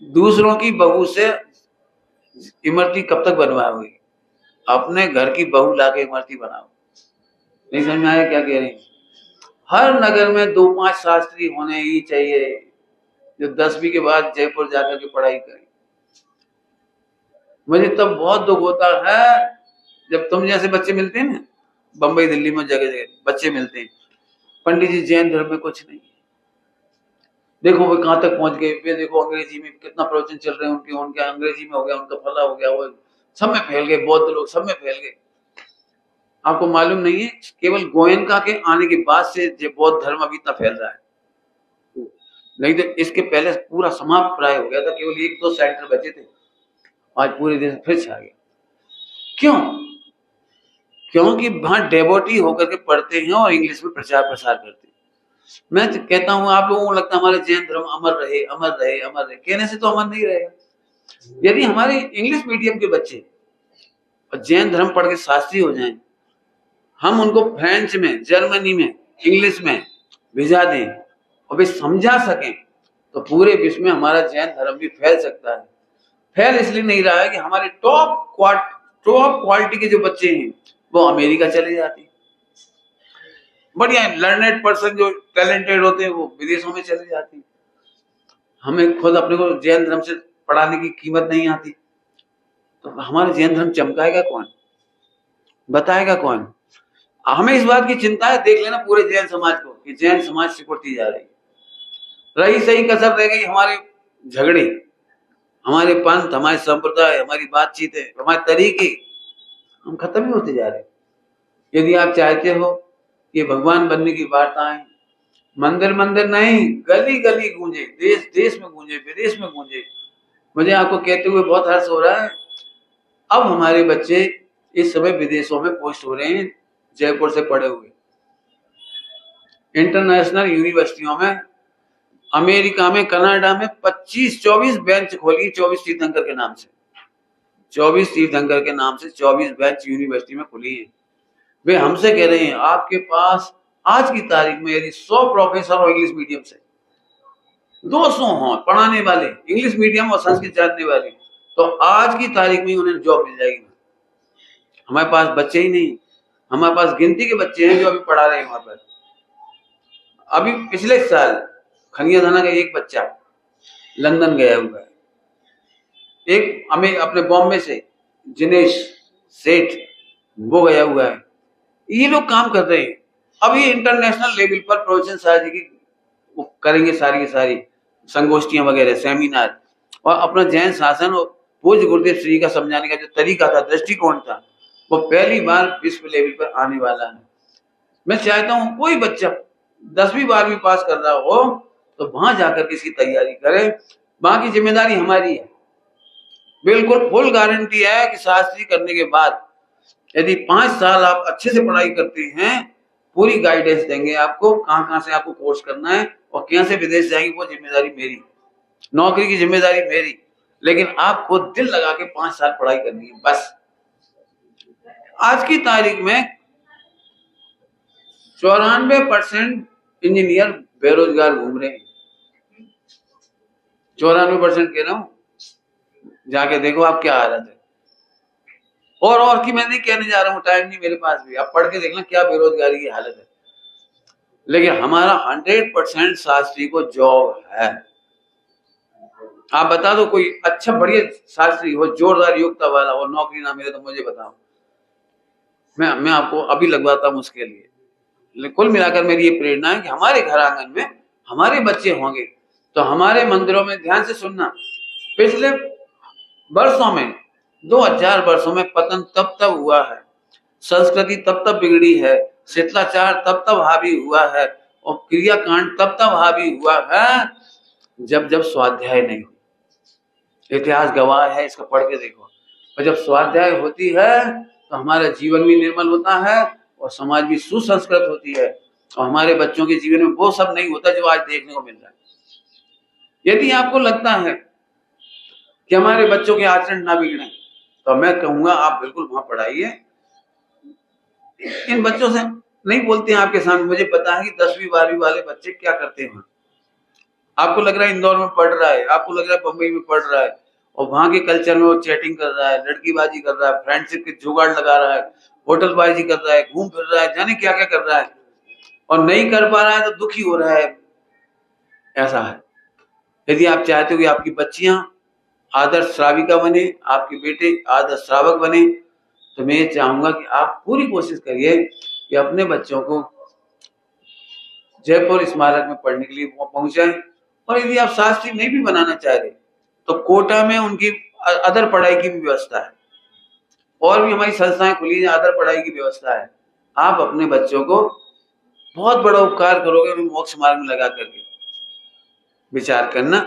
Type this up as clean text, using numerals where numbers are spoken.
दूसरों की बहू से इमरती कब तक बनवाओगे? अपने घर की बहू लाके इमरती बनाओ। नहीं समझ में आया क्या कह रहे हैं? हर नगर में 2-5 शास्त्री होने ही चाहिए जो 10वीं के बाद जयपुर जाकर के पढ़ाई करें। मुझे तब बहुत दुख होता है जब तुम जैसे बच्चे मिलते हैं ना, बंबई दिल्ली में जगह जगह बच्चे मिलते हैं, पंडित जी जैन धर्म में कुछ नहीं, देखो वो कहाँ तक पहुंच गए, वे देखो अंग्रेजी में कितना प्रवचन चल रहे हैं उनके, उनके अंग्रेजी में हो गया, उनका फला हो गया, वो सब में फैल गए, बौद्ध लोग सब में फैल गए। आपको मालूम नहीं है केवल गोयनका के आने के बाद से बौद्ध धर्म अभी इतना फैल रहा है, नहीं तो इसके पहले पूरा समाप्त प्राय हो गया था, केवल 1-2 सेंटर बचे थे, आज पूरे देश में फिर छा गया। क्यों? क्योंकि वहां डेवोटी होकर के पढ़ते हैं और इंग्लिश में प्रचार प्रसार करते हैं। मैं तो कहता हूं आप लोगों को लगता है हमारे जैन धर्म अमर रहे अमर रहे अमर रहे, कहने से तो अमर नहीं रहेगा। यदि हमारे इंग्लिश मीडियम के बच्चे और जैन धर्म पढ़ के शास्त्री हो जाएं, हम उनको फ्रेंच में, जर्मनी में, इंग्लिश में भिजा दें और वे समझा सकें, तो पूरे विश्व में हमारा जैन धर्म भी फैल सकता है। फैल इसलिए नहीं रहा है कि हमारे टॉप क्वालिटी के जो बच्चे हैं वो अमेरिका चले जाते हैं, बढ़िया लर्नेड पर्सन जो टैलेंटेड होते हैं वो विदेशों में चले जाते हैं। हमें खुद अपने को जैन धर्म से पढ़ाने की कीमत नहीं आती, तो हमारा जैन धर्म चमकाएगा कौन, बताएगा कौन? हमें इस बात की चिंता है, देख लेना पूरे जैन समाज को कि जैन समाज सिकुड़ती जा रही है। रही सही कसर रह गई हमारे झगड़े, हमारे पंथ, हमारे संप्रदाय, हमारी बातचीतें, हमारे तरीके, हम खत्म ही होते जा रहे हैं। यदि आप चाहते हो कि भगवान बनने की वार्ताएं मंदिर मंदिर नहीं, गली गली गूंजे, देश देश में गूंजे, विदेश में गूंजे, मुझे आपको कहते हुए बहुत हर्ष हो रहा है। अब हमारे बच्चे इस समय विदेशों में पोस्ट हो रहे हैं, जयपुर से पढ़े हुए, इंटरनेशनल यूनिवर्सिटियों में, अमेरिका में, कनाडा में 25-24 बेंच खोली, 24 तीर्थंकर के नाम से, 24 तीर्थंकर के नाम से 24 बेंच यूनिवर्सिटी में खुली है। वे हमसे कह रहे हैं आपके पास आज की तारीख में यदि 100 प्रोफेसर हो इंग्लिश मीडियम से, 200 हो पढ़ाने वाले इंग्लिश मीडियम और संस्कृत जानने वाले, तो आज की तारीख में उन्हें जॉब मिल जाएगी। हमारे पास बच्चे ही नहीं, हमारे पास गिनती के बच्चे हैं जो अभी पढ़ा रहे हैं वहां पर। अभी पिछले साल खनिया थाना का एक बच्चा लंदन गया हुआ है, एक हमें अपने बॉम्बे से जिनेश सेठ वो गया हुआ है, ये लोग काम कर रहे हैं। अभी इंटरनेशनल लेवल पर प्रवचन साहब की वो करेंगे, सारी की सारी संगोष्ठियां वगैरह, सेमिनार, और अपना जैन शासन और पूज्य गुरुदेव श्री का समझाने का जो तरीका था, दृष्टिकोण था, वो पहली बार विश्व लेवल पर आने वाला है। मैं चाहता हूं कोई बच्चा 10वीं 12वीं पास कर रहा हो तो वहां जाकर के इसकी तैयारी करे, बाकी जिम्मेदारी हमारी है। बिल्कुल फुल गारंटी है कि शास्त्री करने के बाद यदि 5 साल आप अच्छे से पढ़ाई करते हैं, पूरी गाइडेंस देंगे आपको, कहां कहां से आपको कोर्स करना है और कहां से विदेश जाएंगे, वो जिम्मेदारी मेरी, नौकरी की जिम्मेदारी मेरी, लेकिन आपको दिल लगा के 5 साल पढ़ाई करनी है बस। आज की तारीख में 94% इंजीनियर बेरोजगार घूम रहे हैं, 94% कह रहा हूं, जाके देखो आप क्या हालत है। और की मैं नहीं कहने जा रहा हूं, टाइम नहीं मेरे पास भी, आप पढ़ के देखना क्या बेरोजगारी की हालत है। लेकिन हमारा 100% शास्त्री को जॉब है। आप बता दो कोई अच्छा बढ़िया शास्त्री हो, जोरदार योग्यता वाला और नौकरी ना मिले तो मुझे बताओ, मैं आपको अभी लगवाता हूं उसके लिए। कुल मिलाकर मेरी ये प्रेरणा है कि हमारे घर आंगन में हमारे बच्चे होंगे तो हमारे मंदिरों में, ध्यान से सुनना, पिछले वर्षों में 2000 वर्षों में पतन तब तब हुआ है, संस्कृति तब तब बिगड़ी है, शिष्टाचार तब तब हावी हुआ है और क्रियाकांड तब तब हावी हुआ है जब जब स्वाध्याय नहीं हुई। इतिहास गवाह है, इसको पढ़ के देखो। और जब स्वाध्याय होती है तो हमारा जीवन भी निर्मल होता है और समाज भी सुसंस्कृत होती है, और हमारे बच्चों के जीवन में वो सब नहीं होता जो आज देखने को मिल रहा है। यदि आपको लगता है कि हमारे बच्चों के आचरण ना बिगड़े तो मैं कहूंगा आप बिल्कुल वहां पढ़ाइए। इन बच्चों से नहीं बोलते हैं आपके सामने, मुझे पता है कि 10वीं 12वीं वाले बच्चे क्या करते हैं। आपको लग रहा है इंदौर में पढ़ रहा है, आपको लग रहा है बम्बई में पढ़ रहा है, और वहां के कल्चर में वो चैटिंग कर रहा है, लड़कीबाजी कर रहा है, फ्रेंडशिप के जुगाड़ लगा रहा है, होटलबाजी कर रहा है, घूम फिर रहा है, जाने क्या क्या कर रहा है, और नहीं कर पा रहा है तो दुखी हो रहा है। ऐसा है। यदि आप चाहते हो कि आपकी बच्चियां आदर्श श्राविका बने, आपके बेटे आदर्श श्रावक बने, तो मैं ये चाहूंगा कि आप पूरी कोशिश करिए कि अपने बच्चों को जयपुर स्मारक में पढ़ने के लिए पहुंचाएं। और यदि आप शास्त्री नहीं भी बनाना चाह रहे तो कोटा में उनकी अदर पढ़ाई की भी व्यवस्था है, और भी हमारी संस्थाएं खुली हैं, अदर पढ़ाई की व्यवस्था है। आप अपने बच्चों को बहुत बड़ा उपकार करोगे मोक्ष मार्ग में लगा करके। विचार करना।